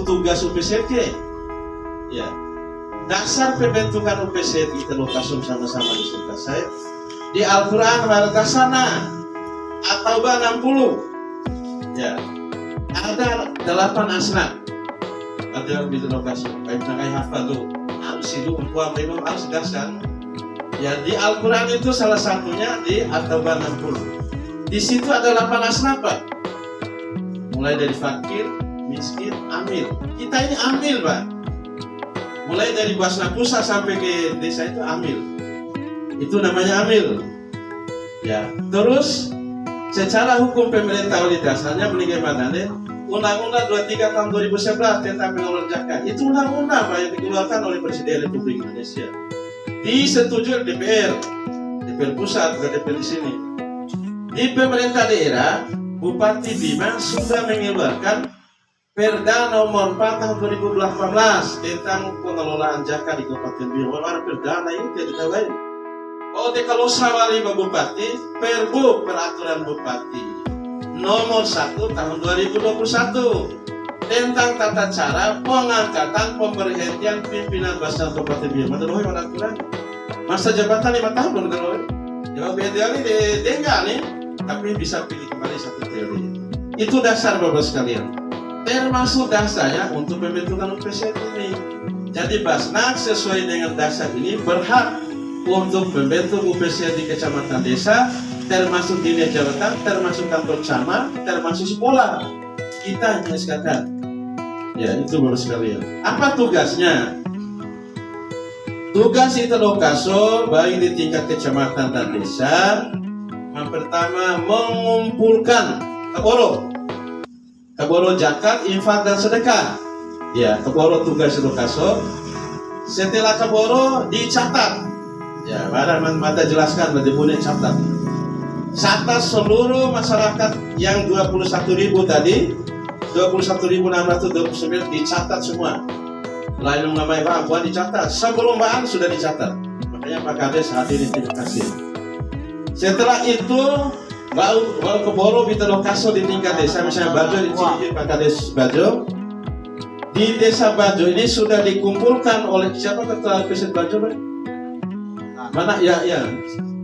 tugas UPCD. Ya, dasar pembentukan UPCD itu lokasum sama-sama disebut saya di Al-Quran Al-Kasana atau 60. Ya, ada 8 asnaf. Ada di lokasi. Baik nakai hafal tuh. Harus itu memang harus dasar. Ya, di Al-Quran itu salah satunya di At-Taubah 60. Di situ ada 8 asnaf, Pak. Mulai dari fakir, miskin, amil. Kita ini amil, Pak. Mulai dari Basna Pusat sampai ke desa itu amil. Itu namanya amil. Ya, terus secara hukum pemerintah oleh dasarnya bagaimana nih? Undang-Undang 23 tahun 2011 tentang pengelolaan zakat. Itu undang-undang Pak yang dikeluarkan oleh Presiden Republik Indonesia. Disetujui DPR, DPR pusat, bukan DPR di sini. Di pemerintah daerah, Bupati Bima sudah mengeluarkan Perda nomor 4 tahun 2018 tentang pengelolaan zakat di Kabupaten Bima. Ada perda itu tidak ditawain. Oh, kalau sawali Bupati, Perbu peraturan Bupati nomor 1 tahun 2021 tentang tata cara pengangkatan pemberhentian pimpinan Basnas Kabupaten Bima. Terus mana aturan? Masa jabatan 5 tahun belum terus. Jawab beda ini dengar nih, tapi bisa pilih kembali 1 teori. Itu dasar Bapak sekalian. Termasuk dasarnya untuk pembentukan UPCD ini. Jadi Basnas sesuai dengan dasar ini berhak untuk membentuk UPCD di kecamatan desa, termasuk dinas jabatan, termasuk kantor camat, termasuk sekolah. Kita hanya sekatan. Ya, itu Bapak sekalian. Apa tugasnya? Tugas itu lokaso baik di tingkat kecamatan dan desa. Yang pertama mengumpulkan keboro zakat, infak dan sedekah. Ya, keboro tugas lokaso. Setelah keboro dicatat. Ya, mata jelaskan bagaimana catat. Catat seluruh masyarakat yang 21.000 tadi, 21.629 dicatat semua. Lain namanya Pak Abuan dicatat. Sebelum Baan sudah dicatat. Makanya Pak Kades saat ini terima kasih. Setelah itu Bau keboro kita lokasi di tingkat desa, misalnya Bajo di Cikijir Pak Kades Bajo. Di desa Bajo ini sudah dikumpulkan oleh siapa ketua Presiden Bajo, Pak? Mana? Ya,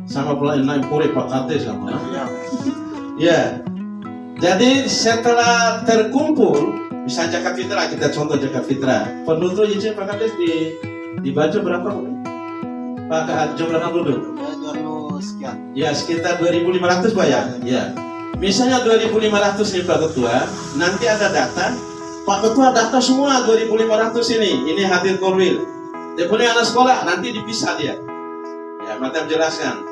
sama pelayan naik puri Pak Kades sama. Ya. Jadi setelah terkumpul, misalnya zakat fitrah, kita contoh zakat fitrah. Penduduk izin Pak Kades di Bajo berapa, Pak? Jumlah penduduk? 2000 sekian. Ya, sekitar 2.500 Pak ya. Ya. Misalnya 2.500 nih Pak Ketua, nanti ada data. Pak Ketua data semua 2.500 ini. Ini hadir korwil. Dia punya anak sekolah, nanti dipisah dia. Ya, mata jelaskan.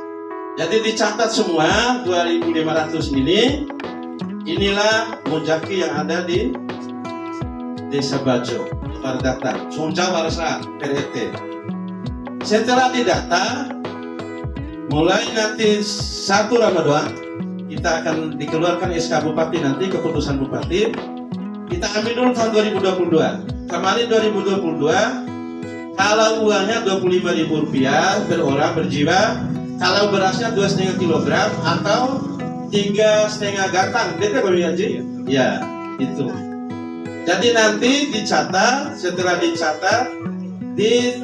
Jadi dicatat semua 2.500 ini. Inilah mujaki yang ada di Desa Bajo. Pada data. Sunjau Warsa PRT. Setelah didata, mulai nanti 1 Ramadan kita akan dikeluarkan SK Bupati, nanti keputusan Bupati. Kita ambil dulu tahun 2022. Kemarin 2022 kalau uangnya Rp25.000 per orang berjiwa, kalau berasnya 2,5 kilogram atau 3,5 gatang. Beda Bapak Haji? Ya, itu. Jadi nanti dicatat, setelah dicatat di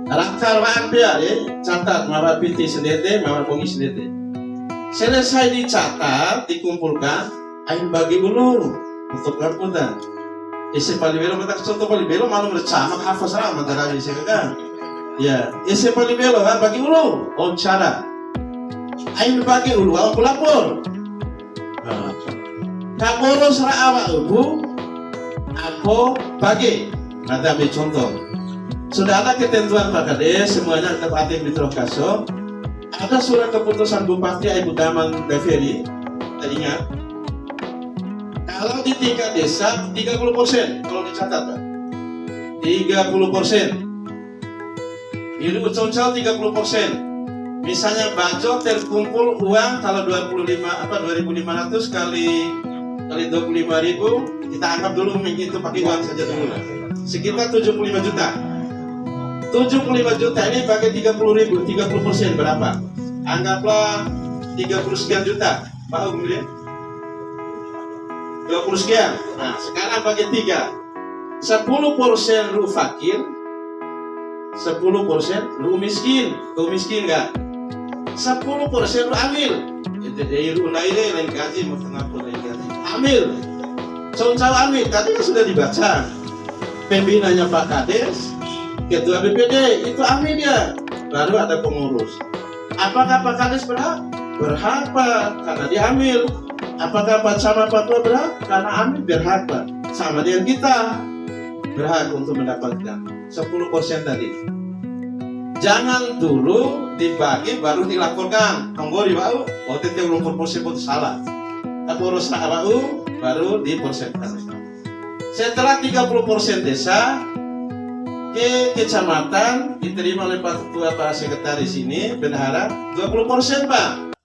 Rakal Wampia catat mawar piti sendiri, mawar pongi sendiri. Selesai dicatat, dikumpulkan, ain bagi ulur untuk perkutan. Isi palibelo mata contoh palibelo malu bercamak hafaz ramah dari saya kan. Ya, isi palibelo bagi ulur, on cara. Ain bagi ulur, on pelapor. Kaboro sera awak ubu, aku bagi. Ada ambil contoh. Sudah ada ketentuan Pak Kades, semuanya terpatik di Trokaso. Ada surat keputusan Bupati Ibu Daman Deveri. Ingat, kalau di tingkat desa 30% kalau dicatat Pak. 30%. Ini Uconsal 30%. Misalnya Bajo terkumpul uang kalau 2.500 kali 25.000, kita anggap dulu itu pakai uang saja dulu. Sekitar 75 juta. 75 juta ini pakai 30.000, 30% berapa? Anggaplah 30 sekian juta. Pak Umir, 20 sekian. Nah, sekarang bagi 3. 10% lu fakir, 10% lu miskin. Lu miskin enggak? 10% lu ambil. Itu dari lu naik lain gaji mau ngapur lain gaji. Ambil. Caw ambil. Tadi kan sudah dibaca. Pembinanya Pak Kades, Ketua BPD itu ambil dia. Baru ada pengurus. Apakah Pak Kades berhak? Berhak Pak, karena dia ambil. Apakah Pak Camat Pak Tua berhak? Karena ambil berhak Pak. Sama dengan kita berhak untuk mendapatkan 10% tadi. Jangan dulu dibagi baru dilaporkan. Anggori bau, waktu itu belum persen salah. Tapi urus bau baru dipersentaskan. Setelah 30% desa ke kecamatan diterima oleh Pak Ketua Pak Sekretaris ini bendahara 20% Pak.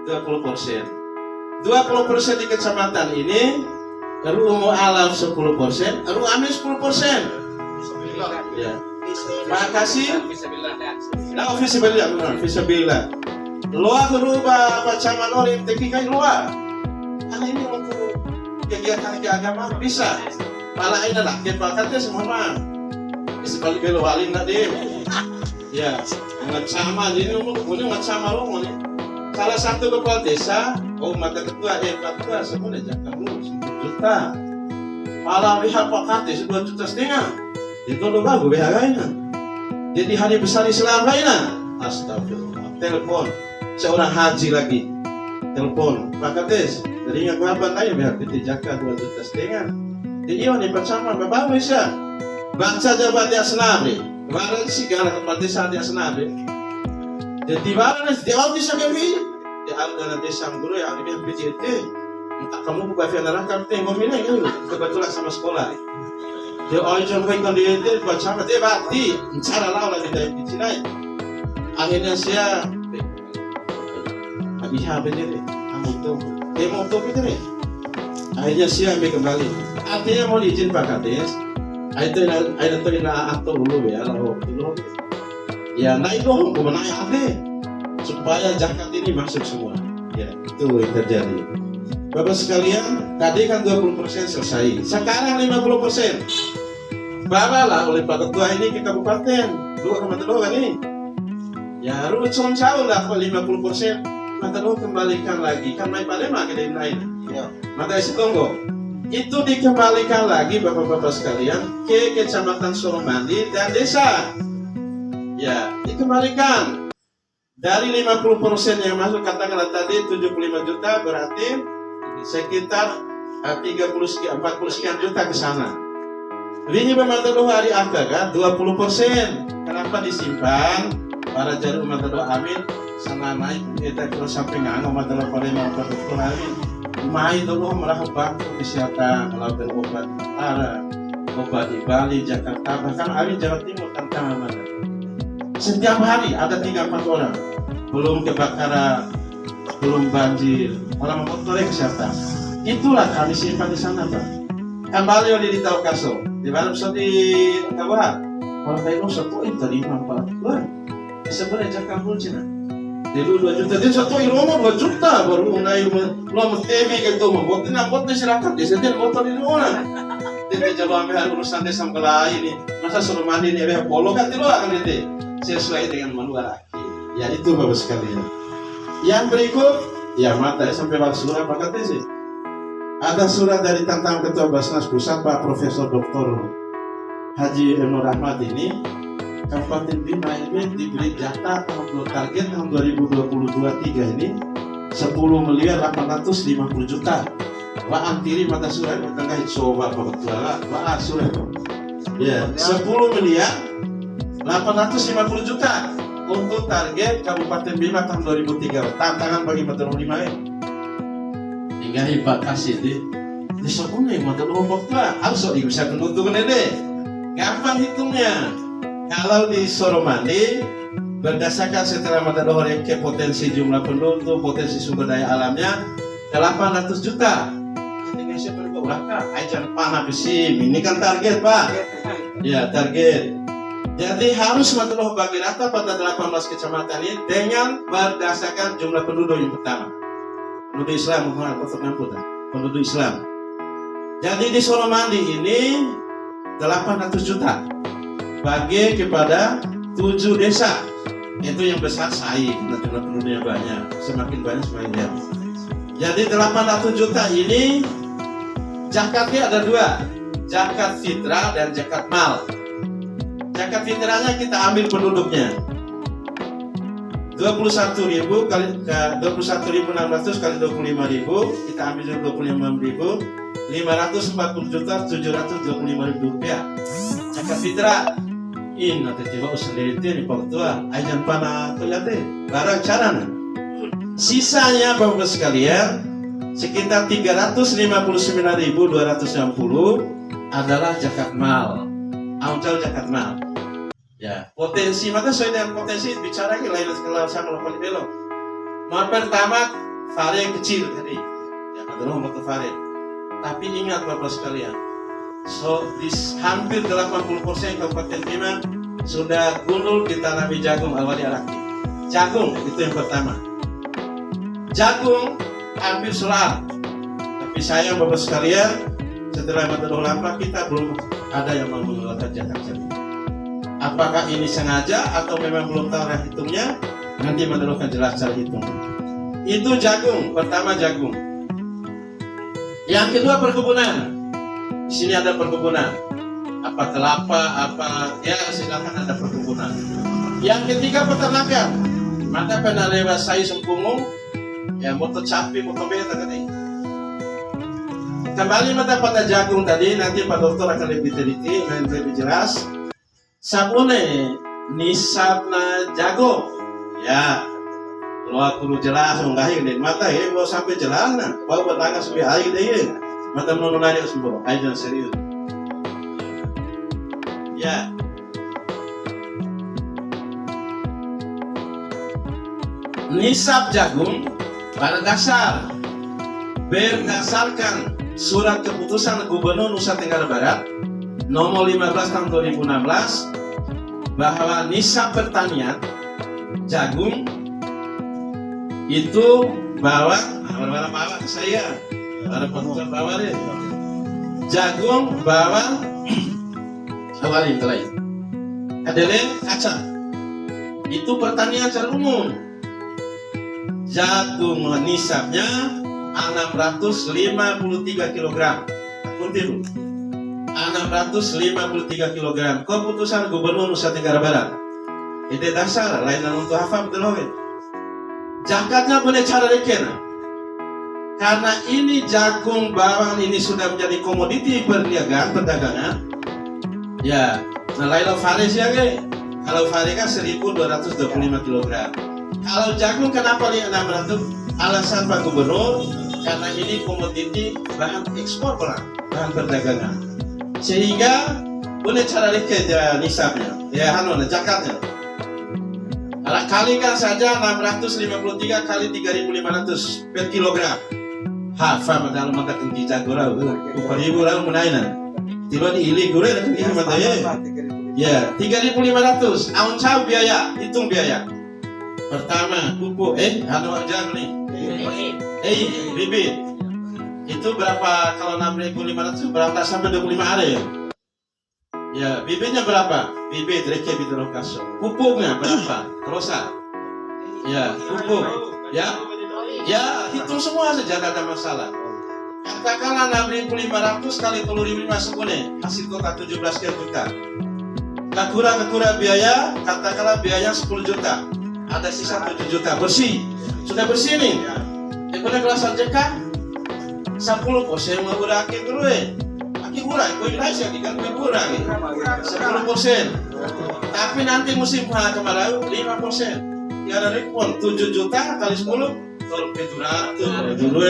20%. 20% di kecamatan ini RU Alam 10%, RU Amin 10%. Ya. Pak kasih. Nah, fisabilillah. Loa berubah Pak Camat Orim tekikai loa. Karena ini untuk kegiatan keagamaan bisa. Malah ini lah, kepakatnya semua mah. Sebalik belo walin nak dia. Ya, ngacama jadi ini ngacama lo nih. Salah satu kepala desa, mata ketua, Pak Ketua semua dijaga dulu 10 juta. Malah pihak Pak Kades 2,5 juta. Itu lo bagus BHK-nya. Jadi hari besar Islam lainnya. Astagfirullah. Telepon seorang haji lagi. Telepon Pak Kades. Dari yang kapan aja biar kita jaga 2,5 juta. Jadi ini bersama Bapak bisa. Bangsa jabat di Asnabi, kemarin segala tempat desa di Asnabi. Jadi barang di awal desa kami, di awal desa guru yang di BJT. Entah kamu buka via neraka, tengok ini kan, kebetulan sama sekolah. Di awal jam kan di itu baca apa dia bakti, cara lawan lagi dari Cina. Akhirnya saya, habis bener, kamu tuh, mau tuh bener. Akhirnya saya ambil kembali. Artinya mau diizin Pak Kades. Itu ina atur dulu ya, lalu dulu. Ya naik dong, kemenangan hati supaya zakat ini masuk semua. Ya itu yang terjadi. Bapak sekalian, tadi kan 20% selesai. Sekarang 50%. Bawalah oleh Pak Ketua ini ke kabupaten. Dua kan ini. Ya harus jauh lah 50%. Maka lo kembalikan lagi. Kan main Palembang ke lain. Maka isi tunggu. Itu dikembalikan lagi Bapak-Bapak sekalian ke Kecamatan Soromandi dan desa. Ya, dikembalikan. Dari 50% yang masuk katakanlah tadi 75 juta berarti sekitar 30 sekian 40 sekian juta ke sana. Ini memang hari angka kan 20%. Kenapa disimpan? Para jarum matado amin sana naik kita terus sampai nganggo matado pada mau amin. Mai dulu mereka bantu kesehatan melakukan obat Utara, obat di Bali, Jakarta, bahkan Amin Jawa Timur tantangan mana. Setiap hari ada 3-4 orang, belum kebakaran, belum banjir, orang memotong kesehatan. Itulah kami simpan di sana Pak. Kembali oleh di tahu kaso, di barat so di Kawah, orang Thailand satu itu terima Pak. Wah, sebenarnya Jakarta pun Cina. Dulu 2 juta, dia satu iromo 2 juta baru mengenai lo TV gitu, buat masyarakat di sini motor di mana? Jadi coba ambil urusan desa lain ini, masa suruh mandi nih, ambil polo kan tidak akan itu sesuai dengan manual laki. Ya itu Bapak sekalian. Yang berikut, ya mata ya sampai baca surat apa kata sih? Ada surat dari tentang Ketua Basnas Pusat Pak Profesor Dr. Haji Nur Rahmat ini. Kabupaten Bima ini diberi jatah target tahun 2022-23 ini 10.850 juta. Wa antiri mata surat tengah coba Pak Ketua. Wa surat. Ya, 10.850 juta untuk target Kabupaten Bima tahun 2003. Tantangan bagi Mata 5 ini. Hingga Pak kasih di sekolah Mata 2 harus bisa menentukan ini. Gampang hitungnya. Kalau di Soromandi berdasarkan setelah Matador yang ke potensi jumlah penduduk, potensi sumber daya alamnya 800 juta. Indonesia perlu berapa? Ajan panah besi. Ini kan target Pak. Ya target. Jadi harus Matador bagi rata pada 18 kecamatan ini dengan berdasarkan jumlah penduduk yang pertama. Penduduk Islam Muhammad penduduk Islam. Jadi di Soromandi ini 800 juta bagi kepada 7 desa. Itu yang besar Sai, nanti penduduknya banyak, semakin banyak semakin jauh. Jadi 800 juta ini zakatnya ada 2, zakat fitrah dan zakat mal. Zakat fitrahnya kita ambil penduduknya 21.000 kali 21.600 kali 25.000, kita ambil 25.000, 540 juta 725.000 rupiah. Zakat fitrah ini nanti tiba usaha di Portugal, ajan panah terlihat barang cara. Sisanya Bapak sekalian sekitar 359.260 adalah zakat mal. Auncal zakat mal. Ya, potensi maka sesuai dengan potensi bicara ke lain kalau sama lakukan belok. Mal pertama fare yang kecil tadi. Ya, adalah motor fare. Tapi ingat Bapak sekalian, hampir 80% Kabupaten Bima sudah gundul ditanami jagung awali araki. Jagung itu yang pertama. Jagung hampir selar. Tapi sayang Bapak sekalian, setelah Madrasah Ulama kita belum ada yang mau mengeluarkan zakat jagung. Apakah ini sengaja atau memang belum tahu hitungnya? Nanti Madrasah akan jelas cara hitung. Itu jagung, pertama jagung. Yang kedua perkebunan. Di sini ada perkebunan. Apa kelapa, apa ya silakan ada perkebunan. Yang ketiga peternakan. Maka pernah lewat saya sempunggung, ya motor capi, motor beta tadi. Kembali mata pada jagung tadi, nanti Pak Dokter akan lebih teliti, lebih jelas. Sabune nisabna jagung, ya. Kalau aku jelas enggak ini mata ya, kalau sampai jelas nah, kalau bertanya sampai hari deh, mata menonton semua, aja serius. Ya. Nisab jagung pada dasar berdasarkan surat keputusan Gubernur Nusa Tenggara Barat nomor 15 tahun 2016 bahwa nisab pertanian jagung itu bawah saya ada pengukuran bawah deh jagung bawah awalin lain adalah kaca itu pertanian secara umum. Jagung nisabnya 653 kg. Kuntil 653 kg. Keputusan Gubernur Nusa Tenggara Barat. Itu dasar lain untuk hafal betul. Zakatnya boleh cara reken. Karena ini jagung bawang ini sudah menjadi komoditi perdagangan. Ya, nah lain faris ya ge. Kalau faris kan 1.225 kg. Kalau jagung kenapa dia 600? Alasan Pak Gubernur karena ini komoditi bahan ekspor bahan perdagangan. Sehingga boleh cara reken nisabnya. Ya zakatnya. Kalau kalikan saja 653 kali 3.500 per kilogram. Hafal dalam mata tinggi jagung lah. 4.000 lah menainan. Tiba di ili gure dan tinggi mata ya. 3.500. Aun caw biaya, hitung biaya. Pertama, pupuk, aja nih. Bibit. Itu berapa kalau 6.500 berapa sampai 25 hari ya? Ya, bibitnya berapa? Bibit reke bidrokaso. Pupuknya berapa? Rosa. Ya, pupuk. Ya. Ya, hitung semua saja tidak ada masalah. Katakanlah 6.500 kali 10.500 sepune, hasil kota 17 juta. Kekura biaya, katakanlah biaya 10 juta. Ada sisa 7 juta bersih, sudah bersih nih. Boleh kelas JK 10% mau berakhir dulu akhir kurang, kau Indonesia kan kau kurang 10%. Tapi nanti musim kemarau 5%. Tiada rekon 7 juta kali 10 kalau keturatu dulu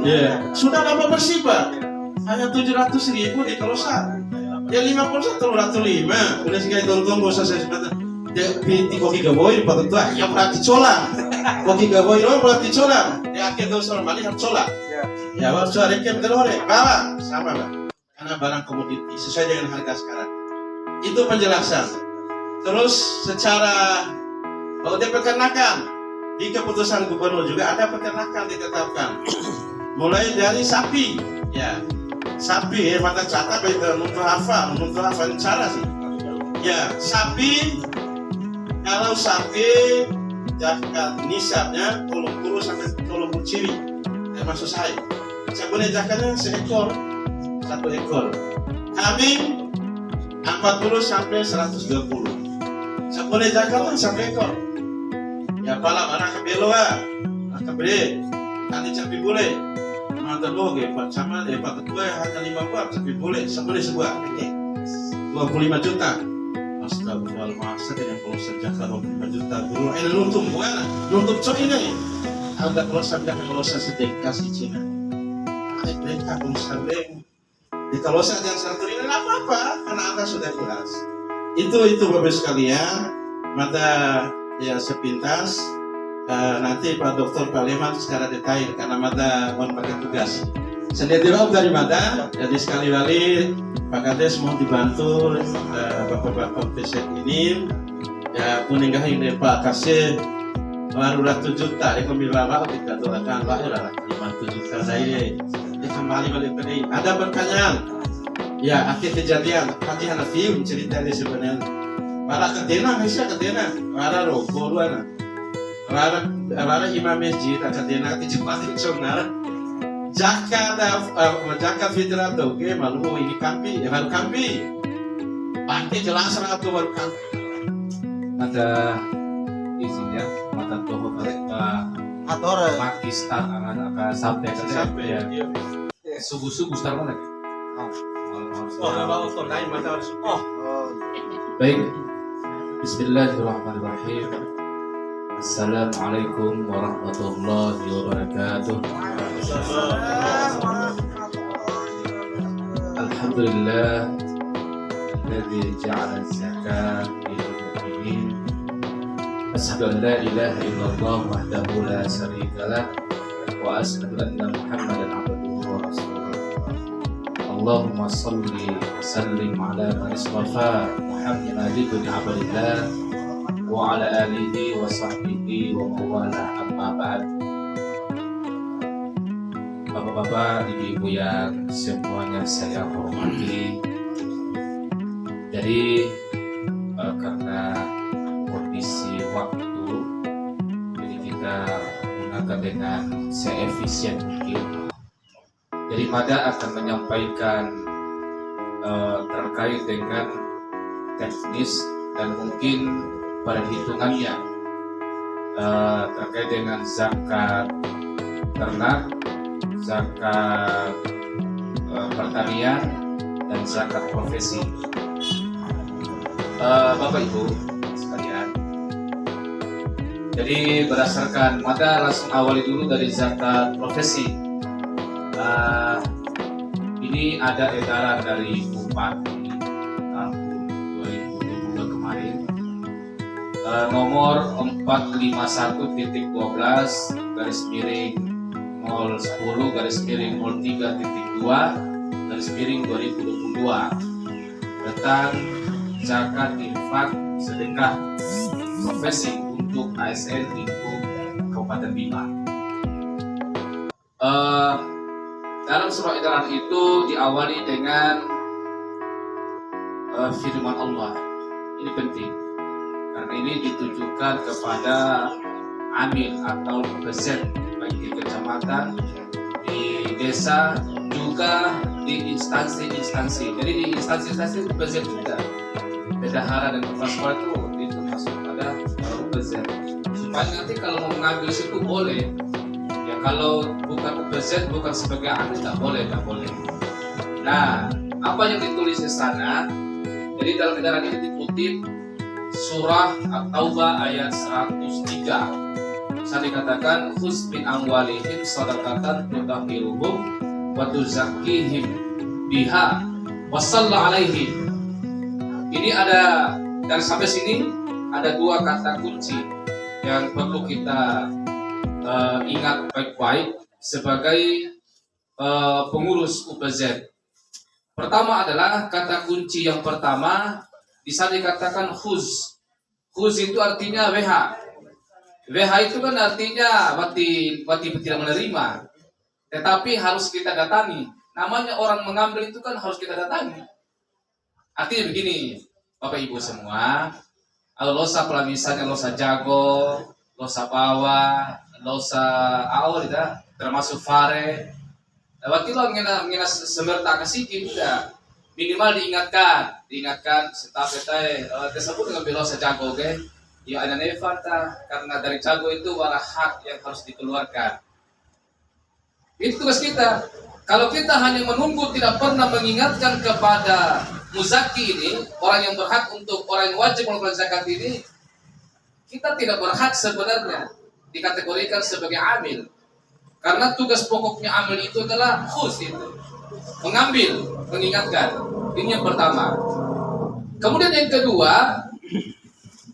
ya sudah lama bersih Pak. Hanya 700.000 di Kelosa. Ya 5% 305. Udah sekali tonton gak usah saya sebutkan. Di koki gaboy pakai tua yang berarti cola koki gaboy lo berarti cola ya akhir dosa normali harus cola ya harus ada yang terore bawa sama Pak karena barang komoditi sesuai dengan harga sekarang itu penjelasan. Terus secara kalau dia peternakan di keputusan Gubernur juga ada peternakan ditetapkan Mulai dari sapi, ya. Sapi, mata catat itu untuk hafal cara sih. Ya, sapi. Kalau sapi zakat nisabnya 30 sampai 30 ciri, maksud saya. Boleh zakatnya seekor, 1 ekor. Kambing 40 sampai 120. Boleh zakatnya 1 ekor. Ya pala mana kebeloa, kebeli, tadi capi boleh. Mata loge, sama deh, tua hanya 5 buah, tapi boleh, sebuah, oke. 25 juta. Astagfirullahaladzim, yang kalau sejakat 25 juta dulu, nuntum bukan? Nuntum cok ini. Ada kalau sedek kasih Cina. Mereka pun sering. Kalau saya yang satu ini nggak apa-apa, karena Anda sudah jelas. Itu Bapak sekalian, mata ya sepintas. Nanti Pak Dokter Pak Leman secara detail karena mata mohon pakai tugas. Sendiri dari mata, jadi sekali Pak Kades mohon dibantu Bapak-Bapak peset ini. Ya meninggal ini Pak Kasih baru 100 juta. Dia kembali bawa kita doakan Pak udah 50 juta saya. Dia kembali balik ke ini. Ada pertanyaan? Ya akhir kejadian. Tadi ada film cerita dia sebenarnya. Para ketena Aisyah ketena. Para rokok luar. Para imam masjid ketena kecepatan sonar. Zakat fitrah tuh, oke, malu ini kampi, ya baru kampi. Panti jelas atau baru kampi. Ada izinnya, mata toho Ator Pakistan akan sampai ya. Subuh start mana? Baik. Bismillahirrahmanirrahim. Assalamualaikum warahmatullahi wabarakatuh. Alhamdulillah alladzi ja'ala az-zakata lil mu'minin. Asyhadu an la ilaha illallah wahdahu la syarika lah wa asyhadu anna Muhammadan abduhu wa rasuluh. Allahumma shalli wa sallim ala man istafa Muhammadin ibn Abdillah wa ala alihi wa sahbihi wa mawala amma ba'd. Bapak-bapak, ibu-ibu yang semuanya saya hormati. Jadi karena kondisi waktu, jadi kita gunakan dengan seefisien mungkin. Jadi Mada akan menyampaikan terkait dengan teknis dan mungkin perhitungannya terkait dengan zakat ternak, zakat pertanian, dan zakat profesi. Bapak Ibu sekalian, jadi berdasarkan Mada langsung awali dulu dari zakat profesi. Ini ada edaran dari Bupati tahun 2022 kemarin, nomor 451.12/010/03.2/2022 tentang zakat infak sedekah profesi untuk ASN lingkup Kabupaten Bima. Dalam surat edaran itu diawali dengan firman Allah. Ini penting karena ini ditujukan kepada amil atau pezen baik di kecamatan, di desa, juga di instansi-instansi. Jadi di instansi-instansi pezen juga. Bendahara dan kepala sekolah itu masuk pada pezen. Supaya nanti kalau mau mengambil situ boleh. Ya kalau bukan pezen, bukan sebagai amil tak boleh. Nah, apa yang ditulis di sana? Jadi dalam edaran ini dikutip Surah At-Taubah ayat 103. Bisa dikatakan khuz min amwalihim shadaqatan tutahhiruhum wa tuzakkihim biha wa shalli alaihim. Ini ada, dan sampai sini ada 2 kata kunci yang perlu kita ingat baik-baik sebagai pengurus UPZ. Pertama adalah kata kunci yang pertama bisa dikatakan khuz. Khuz itu artinya WH. WH itu kan artinya wati tidak menerima. tetapi harus kita datangi. Namanya orang mengambil itu kan harus kita datangi. Artinya begini, Bapak Ibu semua, kalau losa pula misalnya losa jago, losa bawa, losa awal termasuk fare, waktu lo ngena semerta kasih juga minimal diingatkan setap tersebut dengan losa jago, oke? Ya ada nefata karena dari jago itu wala hak yang harus dikeluarkan. Itu tugas kita. Kalau kita hanya menunggu tidak pernah mengingatkan kepada muzaki ini, orang yang berhak untuk orang yang wajib mengeluarkan zakat ini, kita tidak berhak sebenarnya dikategorikan sebagai amil. Karena tugas pokoknya amil itu adalah itu, mengambil, mengingatkan. Ini yang pertama. Kemudian yang kedua,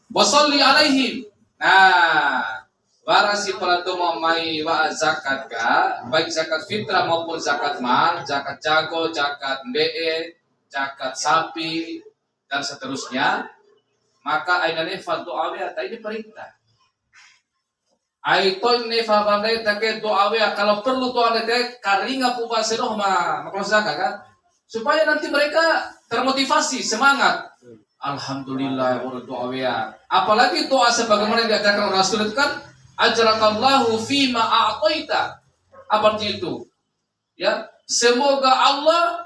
wasalli alaihim. Nah, barasi pelato mai wa zakat ka, baik zakat fitrah maupun zakat mal, zakat jago, zakat be, zakat sapi dan seterusnya, maka ainane fatu awea ini perintah. Aitoin nefa bandai take doa awea kalau perlu doa take karinga pubaseroh makro zakat kan, supaya nanti mereka termotivasi semangat. Alhamdulillah doa awea. Apalagi doa sebagaimana yang dikatakan Rasul itu kan ajrakallahu fima a'taita. Apa artinya itu? Ya, semoga Allah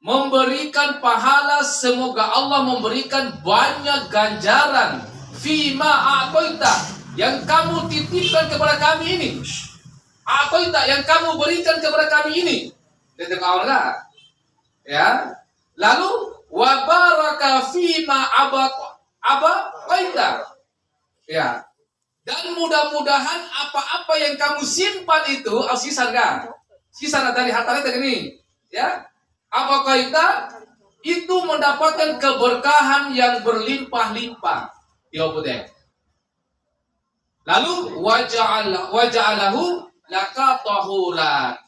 memberikan pahala, semoga Allah memberikan banyak ganjaran fima a'taita yang kamu titipkan kepada kami ini. A'taita yang kamu berikan kepada kami ini. Dengar enggak? Ya. Lalu wa baraka fima abaita. Ya. Dan mudah-mudahan apa-apa yang kamu simpan itu, sisa enggak? Sisa dari hartanya ini, ya. Apakah itu mendapatkan keberkahan yang berlimpah-limpah? Ya betul. Lalu waja'alahu laka tahuran.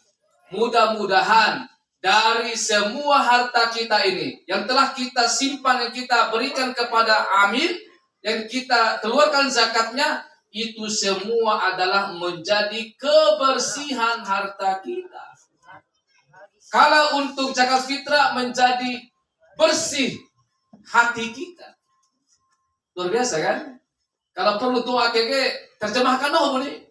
Mudah-mudahan dari semua harta kita ini yang telah kita simpan, yang kita berikan kepada amil, yang kita keluarkan zakatnya, itu semua adalah menjadi kebersihan harta kita. Kalau untuk zakat fitrah menjadi bersih hati kita. Luar biasa kan? Kalau perlu doa keke terjemahkan dong nih.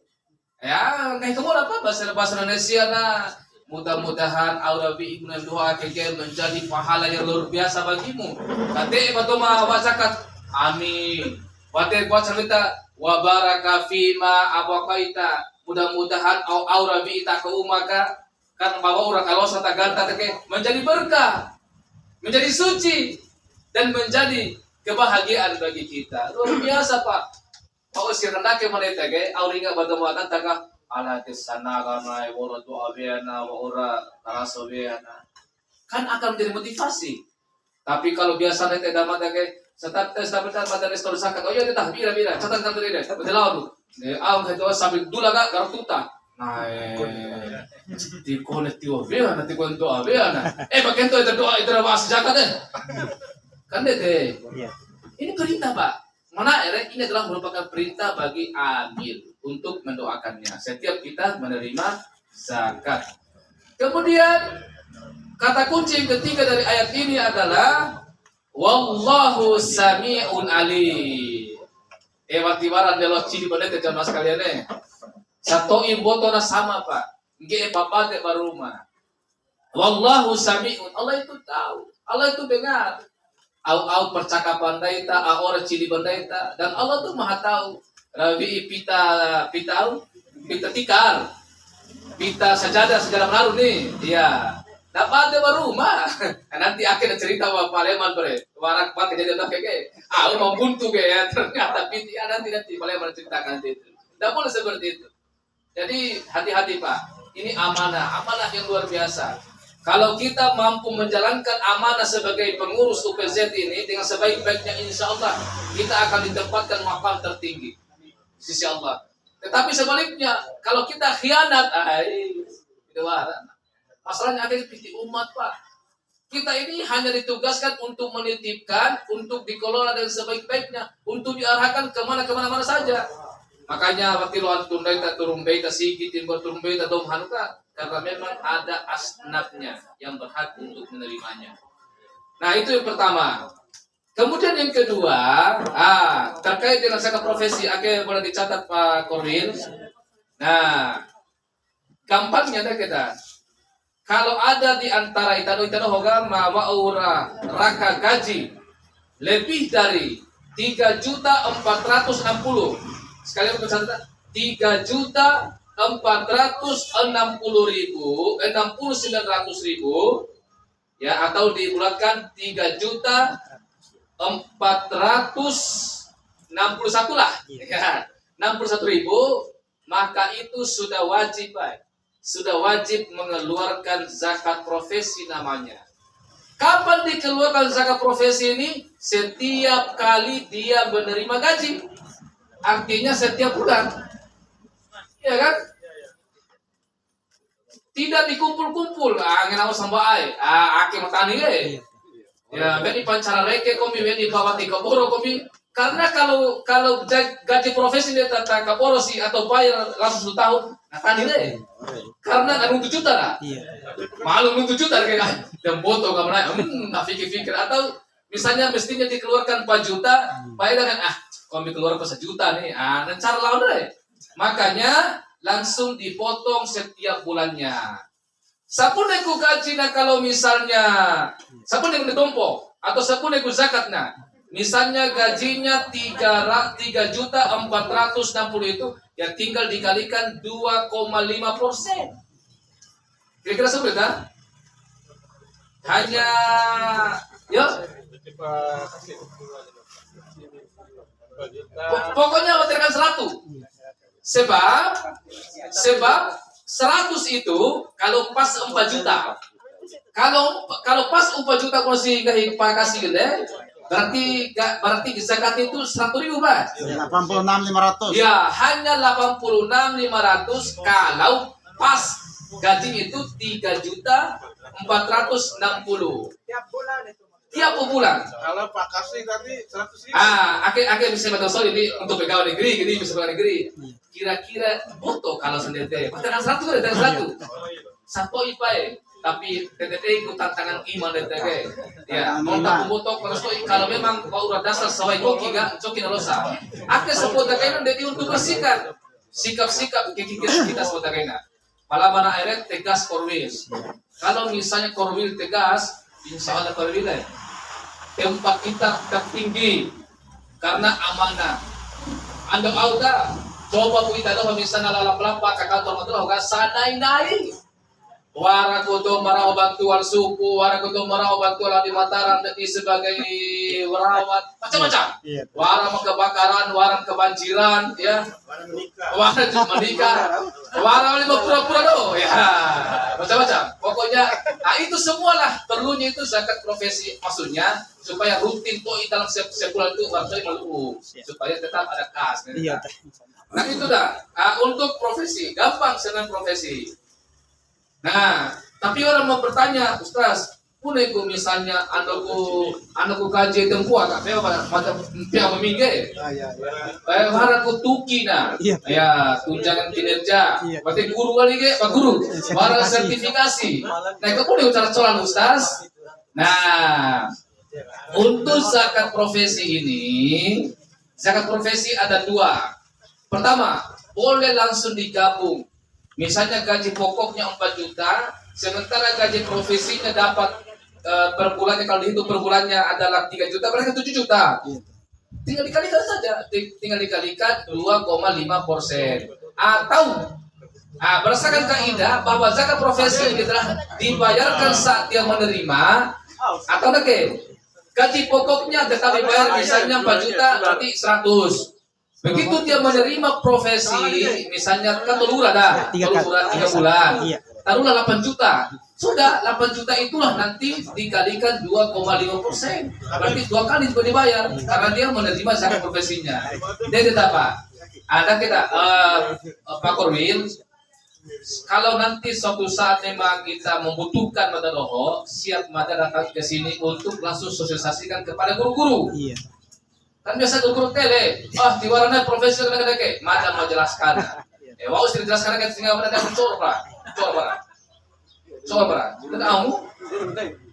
Ya, kayak kamu apa bahasa Indonesia nah. Mudah-mudahan aurabi ibnu doa keke menjadi pahala yang luar biasa bagimu. Kate batoma wa zakat. Amin. Wate buat cerita wa baraka fima abaqaita. Mudah-mudahan aurabi ita ke umaka kan bawa orang kalau sata ganta teke menjadi berkah, menjadi suci dan menjadi kebahagiaan bagi kita. Luar biasa Pak. Pak usir nake mereka ke auringa bagaimana taka ala kesana karena ora doa beana ora taraso beana. Kan akan menjadi motivasi. Tapi kalau biasa nete damat ke setat pada restoran sakat. Oh iya tah bira catat tadi deh. Betul tuh. Ang itu sambil dula gak gartuta. Nah, di kolektif beana, nanti kon doa beana. Bagian itu doa itu bahas zakat deh. Kan deh. Ini perintah Pak. Mana ini adalah merupakan perintah bagi amil untuk mendoakannya setiap kita menerima zakat. Kemudian kata kunci yang ketiga dari ayat ini adalah wallahu sami'un alim. Watiwaran delo cili pada jamaah sekalian satu imbotona sama Pak. Nge papa de baruma. Wallahu sami'un. Allah itu tahu. Allah itu dengar. Au percakapan daita, ora cili bandaita, dan Allah tuh maha tahu. Rabi pita tikar, pita sajadah lalu nih, iya. Dapat dia berumah. Nanti akhirnya cerita bahwa Paleman bre, warak pak kejadian kayak, mau buntu ya, ternyata piti nanti Paleman ceritakan itu. Tidak boleh seperti itu. Jadi hati-hati Pak, ini amanah yang luar biasa. Kalau kita mampu menjalankan amanah sebagai pengurus UPZ ini dengan sebaik-baiknya, insya Allah kita akan ditempatkan maqam tertinggi sisi Allah. Tetapi sebaliknya, kalau kita khianat, itu masalahnya akan di umat Pak. Kita ini hanya ditugaskan untuk menitipkan, untuk dikelola dengan sebaik-baiknya, untuk diarahkan kemana-mana saja. Makanya waktu luan tundai tak turun bayi tak sigi timur turun bayi tak dom hanuka, karena memang ada asnafnya yang berhak untuk menerimanya. Nah itu yang pertama. Kemudian yang kedua, terkait dengan zakat profesi, boleh dicatat Pak Korwil. Nah, gampangnya dah kita. Kalau ada di antara itano hoga mawaura raka gaji lebih dari 3.460.000. Sekali untuk catat 3.460.000, ya, atau dibulatkan 3.461 lah, ya, 61.000, maka itu sudah wajib, Pak. Sudah wajib mengeluarkan zakat profesi namanya. Kapan dikeluarkan zakat profesi ini? Setiap kali dia menerima gaji. Artinya setiap bulan. Ya kan? Tidak dikumpul-kumpul. Ngenau sampai ake matani ya, beni pancara reke komi, beni bawa tiga poro komi. Karena kalau gaji profesi dia tata kaporosi atau bayar langsung 1 tahun, nah tani deh. Karena kan 7 juta lah. Malu 7 juta kayak dan boto kamu naik, nggak pikir-pikir. Atau misalnya mestinya dikeluarkan 4 juta, bayar kan komi keluar 1 juta nih, dan cara lawan deh. Makanya langsung dipotong setiap bulannya. Sapuneku gaji nah kalau misalnya sapuneku ditompo atau sapuneku zakat nah, misalnya gajinya 3.460.000 itu, ya tinggal dikalikan 2,5%. Kira-kira seperti itu? Hanya ya. Pokoknya watirkan 100. Sebab 100 itu kalau pas 4 juta. Kalau pas 4 juta kursi kasih gede, berarti zakat itu 100.000, Pak. 86.500. Ya, hanya 86.500 kalau pas gaji itu 3.460.000. Tiap bulan. Kalau Pak kasih tadi 100.000. Akhirnya bisa betul soal ini untuk pegawai negeri, gini bisa pegawai negeri. Kira-kira butuh kalau sendiri. Pasti 100 ada 100. Satu ipai. Tapi TTT itu tantangan iman DTG. Ya, mau tak membutuh kalau memang kau udah dasar sawai koki gak, coki nalosa. Akhirnya sebuah kainan dia untuk bersihkan. Sikap-sikap kita sebuah kainan. Pala mana akhirnya tegas Korwil. Kalau misalnya Korwil tegas, insya Allah Korwil tempat kita tertinggi karena amanah. Anda auda coba kita doa misalnya lalap-lapa ke kantor motor hoga sanai-nai. Wara kutu marau bantuan suku, wara kutu marau bantuan di Mataram jadi sebagai warawat macam-macam. Wara kebakaran, wara kebanjiran, ya. Wara menikah, wara lima pura-pura do, ya. Macam-macam. Pokoknya, itu semualah perlunya itu zakat profesi, maksudnya supaya rutin tuh dalam sebulan itu bantuan malu, supaya tetap ada kas. Nah itu dah. Untuk profesi, gampang senang profesi. Nah, tapi orang mau bertanya, Ustaz, puneku misalnya anakku kaji tempuh agak macam pihak memingge. Haraku tuki nah, ya tunjangan kinerja. Berarti guru kali ke, Pak Guru, barang sertifikasi. Nah, itu pun cara colan Ustaz. Nah, untuk zakat profesi ini, zakat profesi ada 2. Pertama, boleh langsung digabung. Misalnya gaji pokoknya 4 juta, sementara gaji profesinya dapat per bulannya, kalau dihitung per bulannya adalah 3 juta, berarti 7 juta. Tinggal dikalikan saja, tinggal dikalikan 2,5%. Atau berdasarkan kaidah bahwa zakat profesi ini telah dibayarkan saat dia menerima, atau gaji pokoknya tetap dibayar misalnya 4 juta, berarti 100. Begitu dia menerima profesi, misalnya kan taruhlah 3 bulan, taruhlah 8 juta. Sudah 8 juta itulah nanti dikalikan 2,5%. Berarti 2 kali juga dibayar karena dia menerima zakat profesinya. Dia tidak apa? Ada kita Pak Korwil, kalau nanti suatu saat memang kita membutuhkan mata doho, siap mata datang ke sini untuk langsung sosialisasikan kepada guru-guru. Kan biasa guru tele, di warna profesor kadang-kadang macam menjelaskan. Wau sih dijelaskan kan tinggal pada coba. Kita tahu.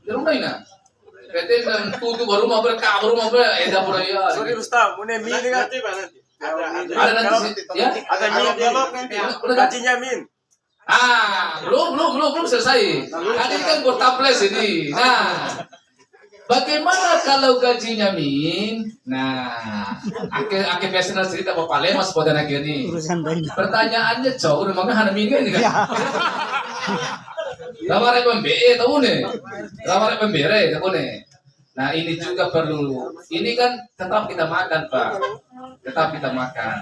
Di rumah ini. PT dan tutu baru mau baru mau dapur ya. Sorry Rustam, mau mie ini kan? Ada nanti ya? Ada mie dialog nanti. Udah gajinya Min. Belum selesai. Ini kan bertaples ini. Nah, bagaimana kalau gajinya Min? Nah, ake biasa cerita Bapak Lemas pada lagi ini. Pertanyaannya jauh, memangnya hanya Min kan? Gambar pembere tahu nih, gambar pembere tahu nih. Nah ini juga perlu. Ini kan tetap kita makan Pak, tetap kita makan.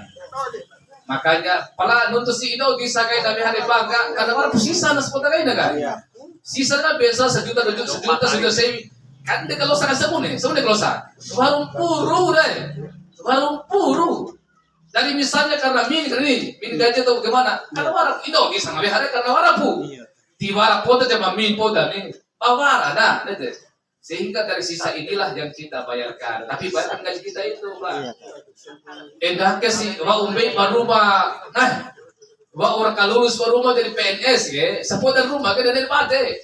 Makanya pala nuntus si ino bisa kayak kami hari bangga karena orang sisa nas potakai kan. Sisa na biasa sejuta saya kan dia kalau sangat sebune kalau sa warung puru deh, warung puru. Dari misalnya karena min gaji atau bagaimana? Karena warung ino bisa kami hari karena warung pu. Di warung poda cuma min poda nih, bawara dah, sehingga dari sisa inilah yang kita bayarkan. Tapi bayarkan gaji kita itu, Pak. Endah ke si wa umbe baru nah wa orang kalulus baru mau jadi PNS ya, sepodan rumah ke dari pate.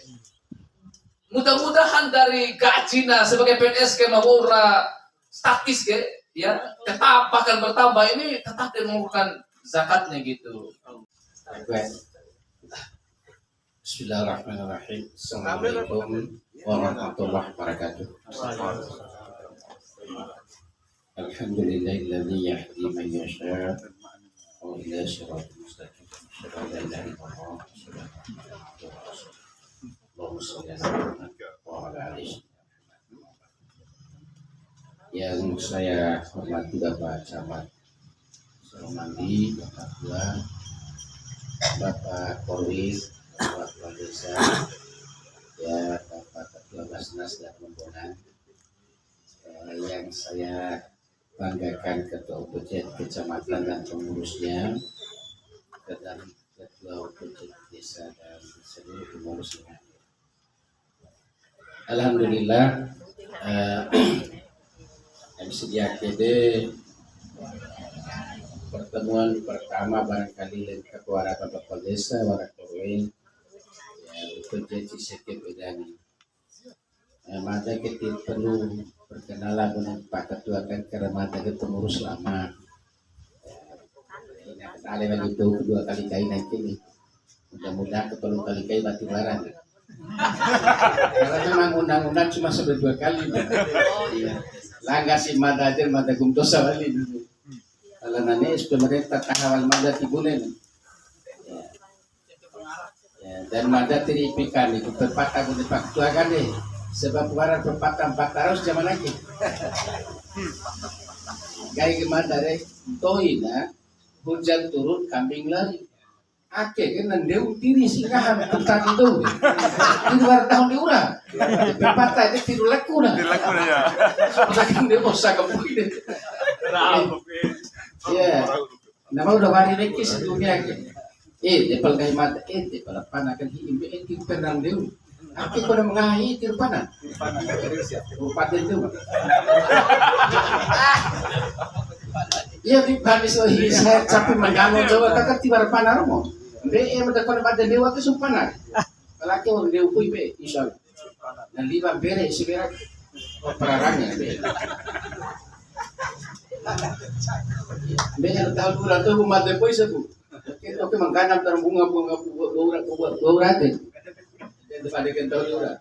Mudah-mudahan dari gajinya sebagai PNS ke mawura statis ke ya tetap akan bertambah ini tetap mengumpulkan zakatnya gitu. Bismillahirrahmanirrahim. Assalamualaikum warahmatullahi wabarakatuh. Alhamdulillahilladzi yahdi man yasha' wa ila siratal mustaqim. Asyhadu an la ilaha illallah wa asyhadu anna Muhammadan rasulullah. Allahumma shalli ala Muhammad wa ala ali Yang saya hormati Bapak Camat Soromandi, Bapak Tua, Bapak Korwis, Bapak Kepala Desa, ya Bapak Ketua Basnas dan Rombongan, yang saya banggakan Ketua Upacara Kecamatan dan pengurusnya, dan Ketua Upacara Desa dan seluruh pengurusnya. Alhamdulillah, MCDAKD pertemuan pertama barangkali lengkap warga Bapak Desa, warga Korwin. Terjadi setiap bedanya. Mata kita perlu berkenalan dengan Pak Ketua kan karena mata kita pengurus lama. Ini ada lagi itu kedua kali kali nanti nih. Mudah-mudahan ketemu kali kali mati barang. Karena memang undang-undang cuma sampai 2 kali. Langgar si mada aja mada gumtosa balik. Kalau nanti pemerintah tanggal mada tibulen. Dan mada teripikan itu perpatah untuk Pak Ketua kan deh sebab warna perpatah 4 harus zaman lagi gaya gimana deh toina hujan turun kambing lari ake kan nendeu tiri singahan tentang itu ini luar tahun diurang perpatah itu tiru laku nah ya. kan dia bosa kembali deh ya nama udah hari lagi sebelumnya depal kay mata depal panakan hiimbe ti penang dew aki ko na mengahi tir pana upaten dew iya di panis oh saya sampai mengganggu coba kakak tibar pana romo be mendapat pada dewa ke sumpana laki orang dew kuy be insyaallah dan lima bere seberak perarangnya be be tahun bulan tuh umat depoy sebu oke mengganap dalam bunga-bunga beurate daripada kentau juga.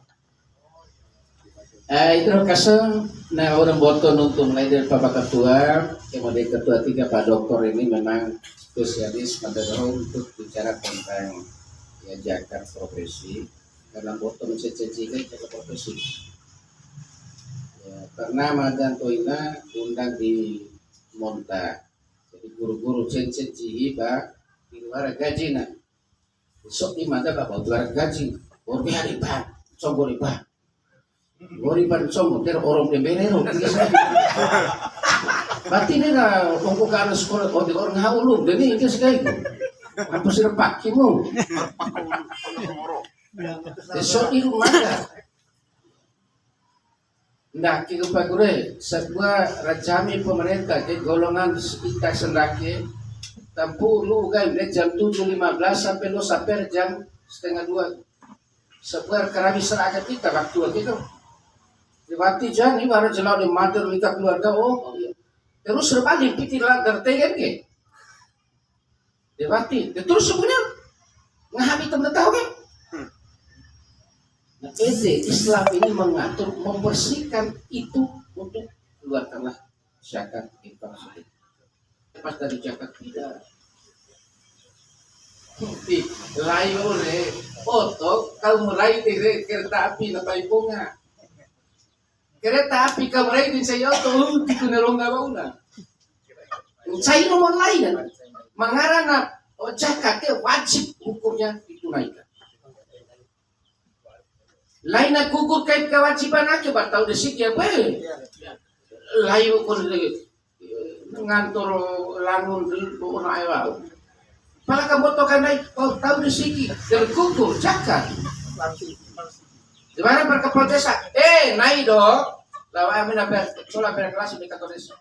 Itu kasih nah orang boton untuk mulai dari Bapak Ketua, kemudian Ketua 3 Pak Doktor ini memang spesialis pada untuk bicara tentang ya jagat profesi karena boton mencecikan jagat profesi. Ya, pernah Madan Toina undang di Monta, jadi guru-guru cencet cihiba di luar gaji nak sok di mana bapak luar gaji orang hari pak sombong riba orang sombong ter orang pembelero berarti ini lah pembukaan sekolah orang haulung dan ini sekali apa sih pak kimu sok di rumah Nah, kita pagure sebuah rajami pemerintah ke golongan kita sendake tampu lu kan jam 7.15 sampai lu sampai jam setengah 2. Sebuah kerami seragam kita waktu itu. Dibati jan ini baru jelau di mater kita keluarga iya. Terus berbalik kita lagar tegen ke. Dibati terus sebenarnya ngahabi temen tahu kan? Nah, Islam ini mengatur, membersihkan itu untuk keluarkanlah zakat infak. Lepas dari zakat tidak. Di layu oleh foto kau mulai dari kereta api napai bunga. Kereta api kau mulai di saya auto itu nerongga bauna. Saya nomor lain mengarana zakatnya wajib hukumnya ditunaikan. Lain gugur kait kewajiban aja tahu desik ya boleh. Lain kon ngantor langun dulu naik laut. Malah kamu tokan naik tahu desik tergugur zakat. Di mana perkepala desa? Naik dong. Lawan amin apa? Soal berkelas di kantor desa.